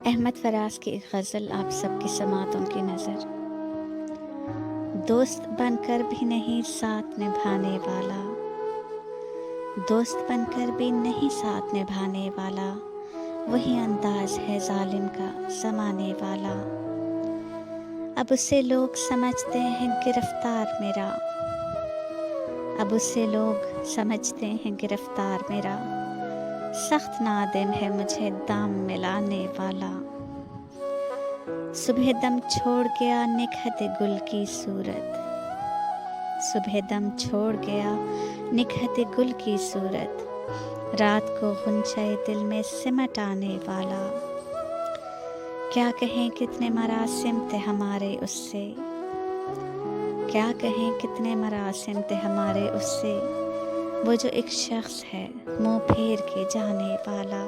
احمد فراز کی ایک غزل آپ سب کی سماعتوں کی نظر۔ دوست بن کر بھی نہیں ساتھ نبھانے والا، دوست بن کر بھی نہیں ساتھ نبھانے والا، وہی انداز ہے ظالم کا زمانے والا۔ اب اسے لوگ سمجھتے ہیں گرفتار میرا، اب اسے لوگ سمجھتے ہیں گرفتار میرا، سخت نادم ہے مجھے دام ملانے والا۔ صبح دم چھوڑ گیا نکہت گل کی صورت، صبح دم چھوڑ گیا نکہت گل کی صورت، رات کو غنچہ دل میں سمٹ آنے والا۔ کیا کہیں کتنے مراسم تھے ہمارے اس سے، کیا کہیں کتنے مراسم تھے ہمارے اس سے، وہ جو ایک شخص ہے منہ پھیر کے جانے والا۔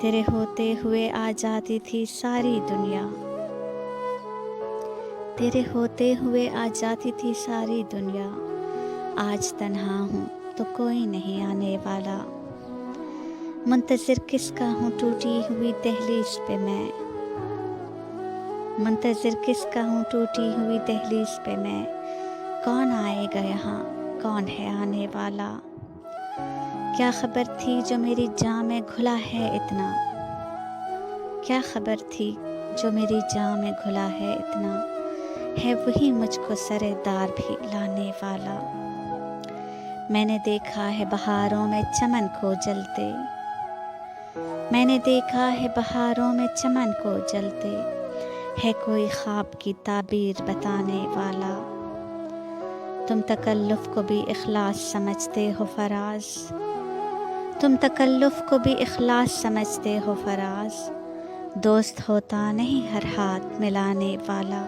تیرے ہوتے ہوئے آ جاتی تھی ساری دنیا، تیرے ہوتے ہوئے آ جاتی تھی ساری دنیا، آج تنہا ہوں تو کوئی نہیں آنے والا۔ منتظر کس کا ہوں ٹوٹی ہوئی دہلیز پہ میں، منتظر کس کا ہوں ٹوٹی ہوئی دہلیز پہ میں، کون آئے گا یہاں کون ہے آنے والا۔ کیا خبر تھی جو میری جاں میں گھلا ہے اتنا، کیا خبر تھی جو میری جاں میں گھلا ہے اتنا، ہے وہی مجھ کو سر دار بھی لانے والا۔ میں نے دیکھا ہے بہاروں میں چمن کو جلتے، میں نے دیکھا ہے بہاروں میں چمن کو جلتے، ہے کوئی خواب کی تعبیر بتانے والا۔ تم تکلف کو بھی اخلاص سمجھتے ہو فراز، تم تکلف کو بھی اخلاص سمجھتے ہو فراز، دوست ہوتا نہیں ہر ہاتھ ملانے والا۔